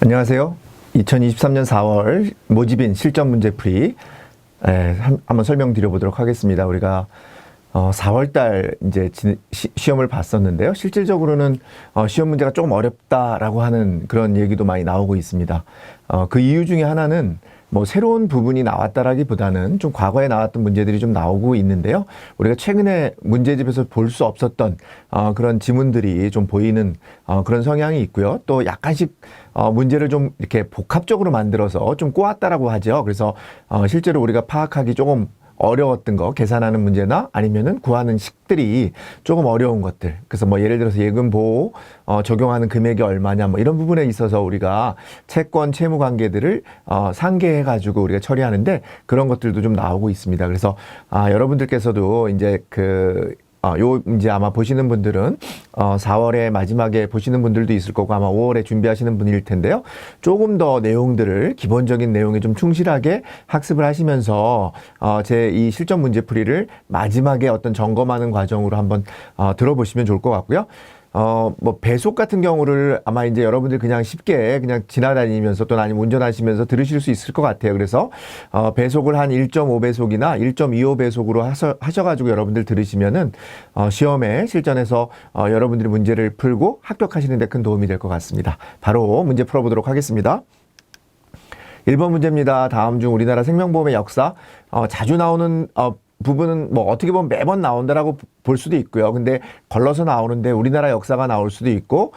안녕하세요. 2023년 4월 모집인 실전 문제풀이 한번 설명드려 보도록 하겠습니다. 우리가 4월 달 이제 시험을 봤었는데요. 실질적으로는 시험 문제가 조금 어렵다라고 하는 그런 얘기도 많이 나오고 있습니다. 그 이유 중에 하나는 뭐 새로운 부분이 나왔다라기보다는 좀 과거에 나왔던 문제들이 좀 나오고 있는데요. 우리가 최근에 문제집에서 볼 수 없었던 그런 지문들이 좀 보이는 그런 성향이 있고요. 또 약간씩 문제를 좀 이렇게 복합적으로 만들어서 좀 꼬았다라고 하죠. 그래서 실제로 우리가 파악하기 조금 어려웠던 거, 계산하는 문제나 아니면은 구하는 식들이 조금 어려운 것들. 그래서 뭐 예를 들어서 예금 보호 적용하는 금액이 얼마냐 뭐 이런 부분에 있어서 우리가 채권 채무 관계들을 상계해 가지고 우리가 처리하는데 그런 것들도 좀 나오고 있습니다. 그래서 여러분들께서도 이제 요 문제 아마 보시는 분들은 4월에 마지막에 보시는 분들도 있을 거고 아마 5월에 준비하시는 분일 텐데요. 조금 더 내용들을 기본적인 내용에 좀 충실하게 학습을 하시면서 제 이 실전 문제풀이를 마지막에 어떤 점검하는 과정으로 한번 들어보시면 좋을 것 같고요. 뭐 배속 같은 경우를 아마 이제 여러분들 그냥 쉽게 그냥 지나다니면서 또는 아니면 운전하시면서 들으실 수 있을 것 같아요. 그래서 배속을 한 1.5배속이나 1.25배속으로 하셔가지고 여러분들 들으시면은 시험에 실전에서 여러분들이 문제를 풀고 합격하시는 데 큰 도움이 될 것 같습니다. 바로 문제 풀어보도록 하겠습니다. 1번 문제입니다. 다음 중 우리나라 생명보험의 역사 자주 나오는 부분은 뭐 어떻게 보면 매번 나온다라고 볼 수도 있고요. 근데 걸러서 나오는데 우리나라 역사가 나올 수도 있고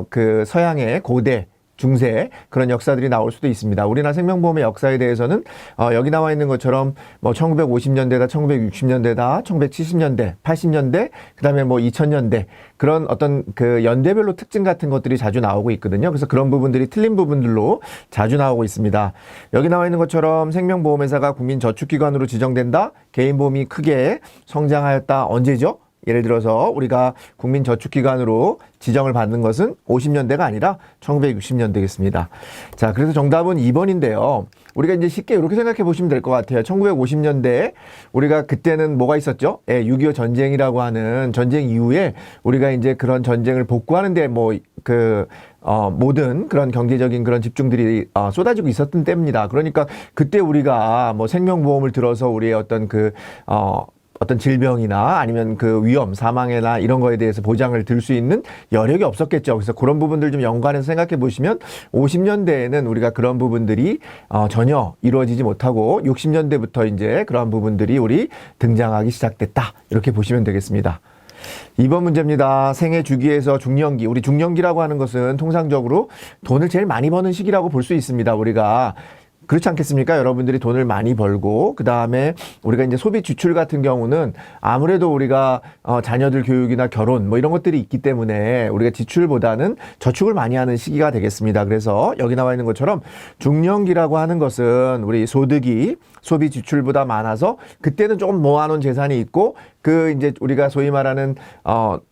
그 서양의 고대 중세 그런 역사들이 나올 수도 있습니다. 우리나라 생명보험의 역사에 대해서는 여기 나와 있는 것처럼 뭐 1950년대다, 1960년대다, 1970년대, 80년대, 그다음에 뭐 2000년대 그런 어떤 그 연대별로 특징 같은 것들이 자주 나오고 있거든요. 그래서 그런 부분들이 틀린 부분들로 자주 나오고 있습니다. 여기 나와 있는 것처럼 생명보험회사가 국민저축기관으로 지정된다. 개인보험이 크게 성장하였다. 언제죠? 예를 들어서 우리가 국민저축기관으로 지정을 받는 것은 50년대가 아니라 1960년대겠습니다. 자, 그래서 정답은 2번인데요. 우리가 이제 쉽게 이렇게 생각해 보시면 될 것 같아요. 1950년대에 우리가 그때는 뭐가 있었죠? 6.25 전쟁이라고 하는 전쟁 이후에 우리가 이제 그런 전쟁을 복구하는데 모든 그런 경제적인 그런 집중들이 쏟아지고 있었던 때입니다. 그러니까 그때 우리가 뭐 생명보험을 들어서 우리의 어떤 질병이나 아니면 그 위험, 사망이나 이런 거에 대해서 보장을 들 수 있는 여력이 없었겠죠. 그래서 그런 부분들 좀 연관해서 생각해 보시면 50년대에는 우리가 그런 부분들이 전혀 이루어지지 못하고 60년대부터 이제 그러한 부분들이 우리 등장하기 시작됐다. 이렇게 보시면 되겠습니다. 2번 문제입니다. 생애 주기에서 중년기. 우리 중년기라고 하는 것은 통상적으로 돈을 제일 많이 버는 시기라고 볼 수 있습니다. 우리가 그렇지 않겠습니까? 여러분들이 돈을 많이 벌고 그 다음에 우리가 이제 소비 지출 같은 경우는 아무래도 우리가 자녀들 교육이나 결혼 뭐 이런 것들이 있기 때문에 우리가 지출보다는 저축을 많이 하는 시기가 되겠습니다. 그래서 여기 나와 있는 것처럼 중년기라고 하는 것은 우리 소득이 소비 지출보다 많아서 그때는 조금 모아놓은 재산이 있고 그 이제 우리가 소위 말하는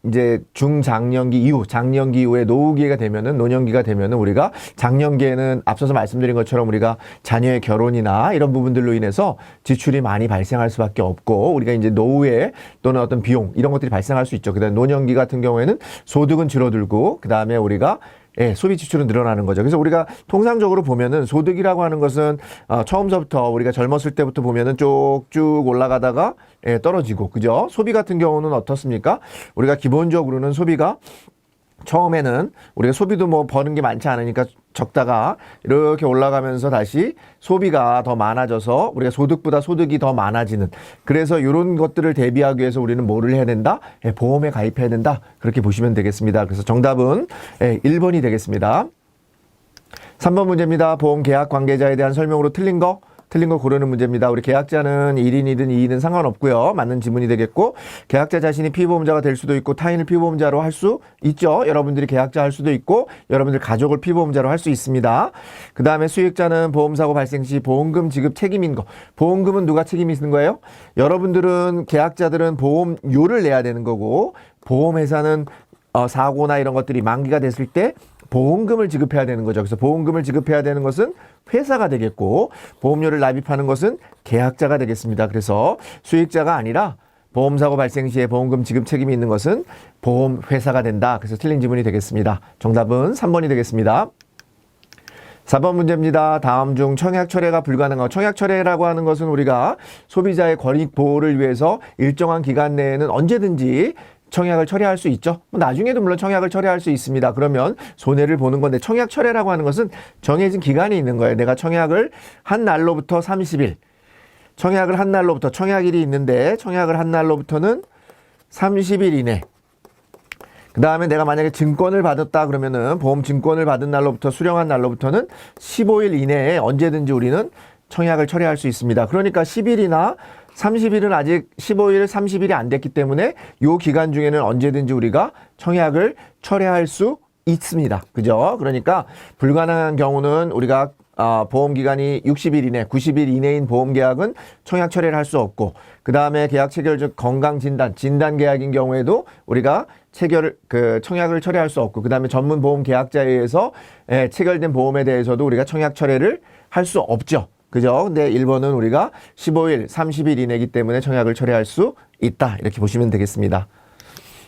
이제 중장년기 이후 장년기 이후에 노후기가 되면은 노년기가 되면은 우리가 장년기에는 앞서서 말씀드린 것처럼 우리가 자녀의 결혼이나 이런 부분들로 인해서 지출이 많이 발생할 수밖에 없고 우리가 이제 노후에 또는 어떤 비용 이런 것들이 발생할 수 있죠. 그다음에 노년기 같은 경우에는 소득은 줄어들고 그다음에 우리가 소비 지출은 늘어나는 거죠. 그래서 우리가 통상적으로 보면은 소득이라고 하는 것은 처음서부터 우리가 젊었을 때부터 보면은 쭉쭉 올라가다가 떨어지고 그죠? 소비 같은 경우는 어떻습니까? 우리가 기본적으로는 소비가 처음에는 우리가 소비도 뭐 버는 게 많지 않으니까 적다가 이렇게 올라가면서 다시 소비가 더 많아져서 우리가 소득보다 소득이 더 많아지는 그래서 이런 것들을 대비하기 위해서 우리는 뭐를 해야 된다? 보험에 가입해야 된다. 그렇게 보시면 되겠습니다. 그래서 정답은 1번이 되겠습니다. 3번 문제입니다. 보험 계약 관계자에 대한 설명으로 틀린 거 고르는 문제입니다. 우리 계약자는 1인이든 2인은 상관없고요. 맞는 지문이 되겠고 계약자 자신이 피보험자가 될 수도 있고 타인을 피보험자로 할 수 있죠. 여러분들이 계약자 할 수도 있고 여러분들 가족을 피보험자로 할 수 있습니다. 그 다음에 수익자는 보험사고 발생 시 보험금 지급 책임인 거. 보험금은 누가 책임이 있는 거예요? 여러분들은 계약자들은 보험료를 내야 되는 거고 보험회사는 사고나 이런 것들이 만기가 됐을 때 보험금을 지급해야 되는 거죠. 그래서 보험금을 지급해야 되는 것은 회사가 되겠고 보험료를 납입하는 것은 계약자가 되겠습니다. 그래서 수익자가 아니라 보험사고 발생 시에 보험금 지급 책임이 있는 것은 보험회사가 된다. 그래서 틀린 지문이 되겠습니다. 정답은 3번이 되겠습니다. 4번 문제입니다. 다음 중 청약 철회가 불가능하고, 청약 철회라고 하는 것은 우리가 소비자의 권익 보호를 위해서 일정한 기간 내에는 언제든지 청약을 철회할 수 있죠. 나중에도 물론 청약을 철회할 수 있습니다. 그러면 손해를 보는 건데, 청약 철회라고 하는 것은 정해진 기간이 있는 거예요. 내가 청약을 한 날로부터 30일, 청약을 한 날로부터, 청약일이 있는데 청약을 한 날로부터는 30일 이내, 그 다음에 내가 만약에 증권을 받았다 그러면은 보험 증권을 받은 날로부터 수령한 날로부터는 15일 이내에 언제든지 우리는 청약을 철회할 수 있습니다. 그러니까 10일이나 30일은 아직 15일, 30일이 안 됐기 때문에 이 기간 중에는 언제든지 우리가 청약을 철회할 수 있습니다. 그죠? 그러니까 불가능한 경우는 우리가 보험기간이 60일 이내, 90일 이내인 보험계약은 청약 철회를 할 수 없고, 그 다음에 계약 체결 즉 건강진단, 진단계약인 경우에도 우리가 청약을 철회할 수 없고, 그 다음에 전문 보험 계약자에 의해서 체결된 보험에 대해서도 우리가 청약 철회를 할 수 없죠. 그죠? 근데 1번은 우리가 15일, 30일 이내이기 때문에 청약을 철회할 수 있다. 이렇게 보시면 되겠습니다.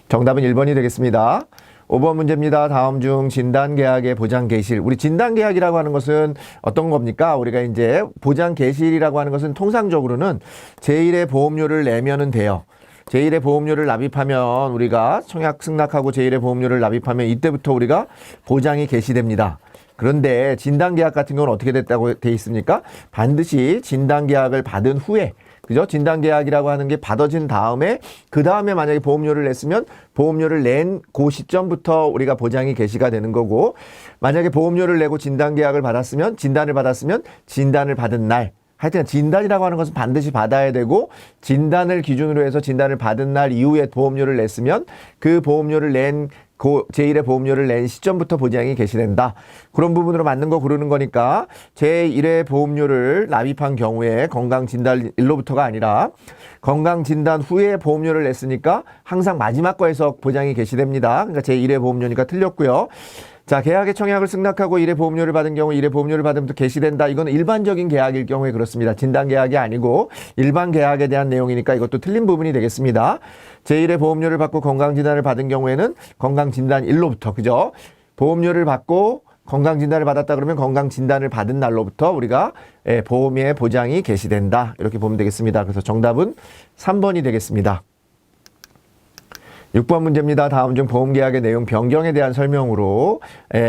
정답은 1번이 되겠습니다. 5번 문제입니다. 다음 중 진단계약의 보장개실. 우리 진단계약이라고 하는 것은 어떤 겁니까? 우리가 이제 보장개실이라고 하는 것은 통상적으로는 제1의 보험료를 내면은 돼요. 제1의 보험료를 납입하면 우리가 청약 승낙하고 제1의 보험료를 납입하면 이때부터 우리가 보장이 개시됩니다. 그런데 진단계약 같은 경우는 어떻게 됐다고 돼 있습니까? 반드시 진단계약을 받은 후에, 그죠? 진단계약이라고 하는 게 받아진 다음에, 그 다음에 만약에 보험료를 냈으면 보험료를 낸 그 시점부터 우리가 보장이 개시가 되는 거고, 만약에 보험료를 내고 진단계약을 받았으면, 진단을 받은 날, 하여튼 진단이라고 하는 것은 반드시 받아야 되고, 진단을 기준으로 해서 진단을 받은 날 이후에 보험료를 냈으면 그 보험료를 낸 제1의 보험료를 낸 시점부터 보장이 개시된다. 그런 부분으로 맞는 거 고르는 거니까 제1의 보험료를 납입한 경우에 건강진단 일로부터가 아니라 건강진단 후에 보험료를 냈으니까 항상 마지막 거에서 보장이 개시됩니다. 그러니까 제1의 보험료니까 틀렸고요. 자, 계약의 청약을 승낙하고 1회 보험료를 받은 경우 1회 보험료를 받으면 또 개시된다. 이거는 일반적인 계약일 경우에 그렇습니다. 진단계약이 아니고 일반 계약에 대한 내용이니까 이것도 틀린 부분이 되겠습니다. 제1회 보험료를 받고 건강진단을 받은 경우에는 건강진단 일로부터, 그죠? 보험료를 받고 건강진단을 받았다 그러면 건강진단을 받은 날로부터 우리가 보험의 보장이 개시된다. 이렇게 보면 되겠습니다. 그래서 정답은 3번이 되겠습니다. 6번 문제입니다. 다음 중 보험계약의 내용 변경에 대한 설명으로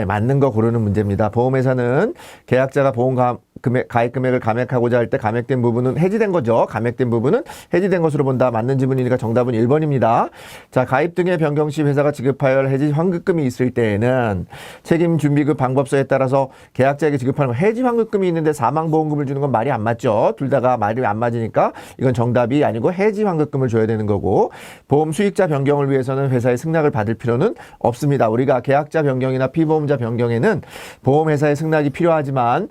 맞는 거 고르는 문제입니다. 보험회사는 계약자가 보험 가입 금액을 감액하고자 할 때 감액된 부분은 해지된 거죠. 감액된 부분은 해지된 것으로 본다. 맞는 지문이니까 정답은 1번입니다. 자, 가입 등의 변경 시 회사가 지급하여야 할 해지 환급금이 있을 때에는 책임 준비급 방법서에 따라서 계약자에게 지급하는 해지 환급금이 있는데 사망보험금을 주는 건 말이 안 맞죠. 둘 다가 말이 안 맞으니까 이건 정답이 아니고 해지 환급금을 줘야 되는 거고, 보험 수익자 변경을 위해서는 회사의 승낙을 받을 필요는 없습니다. 우리가 계약자 변경이나 피보험자 변경에는 보험회사의 승낙이 필요하지만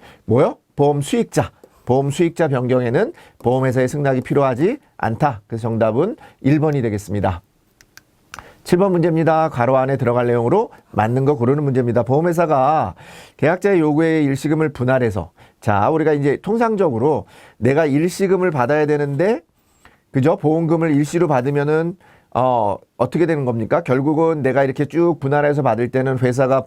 보험 수익자 변경에는 보험회사의 승낙이 필요하지 않다. 그래서 정답은 1번이 되겠습니다. 7번 문제입니다. 괄호 안에 들어갈 내용으로 맞는 거 고르는 문제입니다. 보험회사가 계약자의 요구에 일시금을 분할해서, 자, 우리가 이제 통상적으로 내가 일시금을 받아야 되는데, 그죠? 보험금을 일시로 받으면은 어떻게 되는 겁니까? 결국은 내가 이렇게 쭉 분할해서 받을 때는 회사가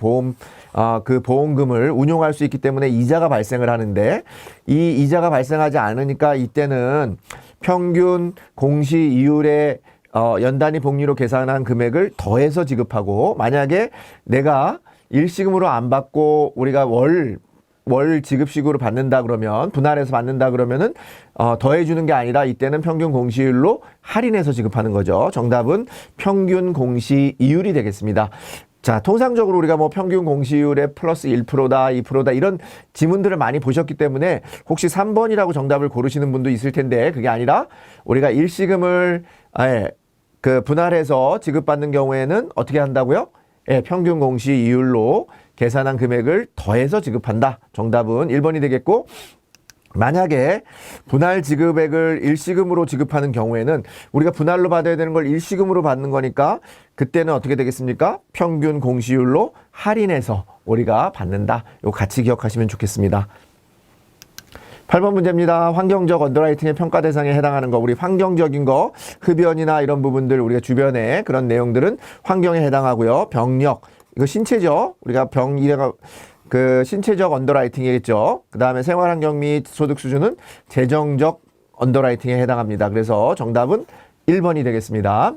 그 보험금을 운용할 수 있기 때문에 이자가 발생을 하는데, 이 이자가 발생하지 않으니까 이때는 평균 공시 이율의 연단위 복리로 계산한 금액을 더해서 지급하고, 만약에 내가 일시금으로 안 받고 우리가 월 지급식으로 받는다 그러면, 분할해서 받는다 그러면은 더해주는 게 아니라 이때는 평균 공시율로 할인해서 지급하는 거죠. 정답은 평균 공시이율이 되겠습니다. 자, 통상적으로 우리가 평균 공시율에 플러스 1%다, 2%다 이런 지문들을 많이 보셨기 때문에 혹시 3번이라고 정답을 고르시는 분도 있을 텐데, 그게 아니라 우리가 일시금을 분할해서 지급받는 경우에는 어떻게 한다고요? 평균 공시이율로 계산한 금액을 더해서 지급한다. 정답은 1번이 되겠고, 만약에 분할 지급액을 일시금으로 지급하는 경우에는 우리가 분할로 받아야 되는 걸 일시금으로 받는 거니까 그때는 어떻게 되겠습니까? 평균 공시율로 할인해서 우리가 받는다. 이거 같이 기억하시면 좋겠습니다. 8번 문제입니다. 환경적 언더라이팅의 평가 대상에 해당하는 거, 우리 환경적인 거, 흡연이나 이런 부분들, 우리가 주변에 그런 내용들은 환경에 해당하고요. 병력, 이거 신체죠. 우리가 그 신체적 언더라이팅이겠죠. 그 다음에 생활환경 및 소득 수준은 재정적 언더라이팅에 해당합니다. 그래서 정답은 1번이 되겠습니다.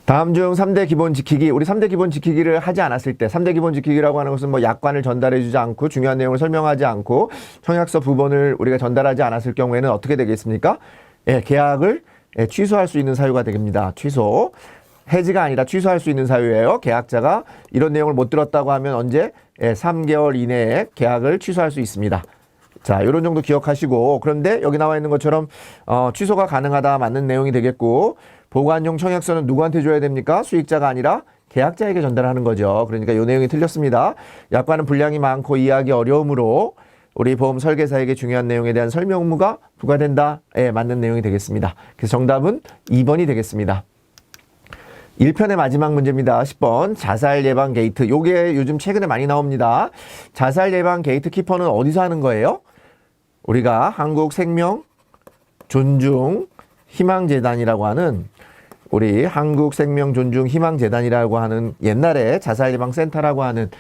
다음 중 3대 기본 지키기, 우리 3대 기본 지키기를 하지 않았을 때, 3대 기본 지키기라고 하는 것은 뭐 약관을 전달해주지 않고 중요한 내용을 설명하지 않고 청약서 부본을 우리가 전달하지 않았을 경우에는 어떻게 되겠습니까? 예, 계약을 취소할 수 있는 사유가 됩니다. 취소. 해지가 아니라 취소할 수 있는 사유예요. 계약자가 이런 내용을 못 들었다고 하면 언제? 3개월 이내에 계약을 취소할 수 있습니다. 자, 이런 정도 기억하시고, 그런데 여기 나와 있는 것처럼 취소가 가능하다 맞는 내용이 되겠고, 보관용 청약서는 누구한테 줘야 됩니까? 수익자가 아니라 계약자에게 전달하는 거죠. 그러니까 이 내용이 틀렸습니다. 약관은 분량이 많고 이해하기 어려우므로 우리 보험 설계사에게 중요한 내용에 대한 설명 의무가 부과된다. 맞는 내용이 되겠습니다. 그래서 정답은 2번이 되겠습니다. 1편의 마지막 문제입니다. 10번 자살 예방 게이트. 요게 요즘 최근에 많이 나옵니다. 자살 예방 게이트 키퍼는 어디서 하는 거예요? 우리가 한국생명 존중 희망재단이라고 하는 우리 한국생명존중희망재단이라고 하는 옛날에 자살예방센터라고 하는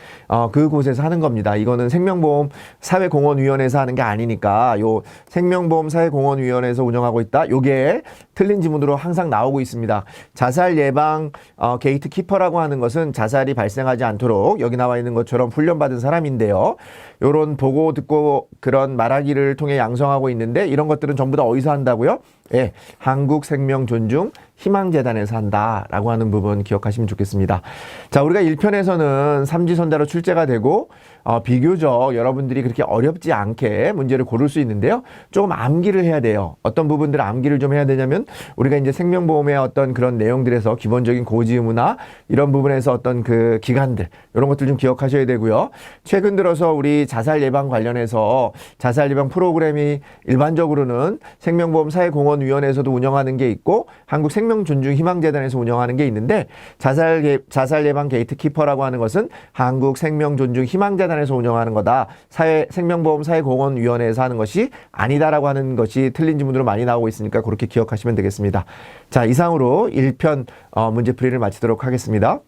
그곳에서 하는 겁니다. 이거는 생명보험 사회공헌위원회에서 하는 게 아니니까 요 생명보험 사회공헌위원회에서 운영하고 있다. 요게 틀린 지문으로 항상 나오고 있습니다. 자살예방 게이트키퍼라고 하는 것은 자살이 발생하지 않도록 여기 나와 있는 것처럼 훈련받은 사람인데요. 요런 보고 듣고 그런 말하기를 통해 양성하고 있는데 이런 것들은 전부 다 어디서 한다고요? 예, 한국생명존중 희망재단에서 한다라고 하는 부분 기억하시면 좋겠습니다. 자, 우리가 1편에서는 삼지선다로 출제가 되고 비교적 여러분들이 그렇게 어렵지 않게 문제를 고를 수 있는데요. 조금 암기를 해야 돼요. 어떤 부분들을 암기를 좀 해야 되냐면 우리가 이제 생명보험의 어떤 그런 내용들에서 기본적인 고지 의무나 이런 부분에서 어떤 그 기간들 이런 것들 좀 기억하셔야 되고요. 최근 들어서 우리 자살 예방 관련해서 자살 예방 프로그램이 일반적으로는 생명보험 사회공헌위원회에서도 운영하는 게 있고 한국생명존중희망재단에서 운영하는 게 있는데 자살 예방 게이트키퍼라고 하는 것은 한국생명존중희망재단에서 운영하는 거다. 생명보험 사회공헌위원회에서 하는 것이 아니다라고 하는 것이 틀린 지문으로 많이 나오고 있으니까 그렇게 기억하시면 되겠습니다. 자, 이상으로 1편 문제풀이를 마치도록 하겠습니다.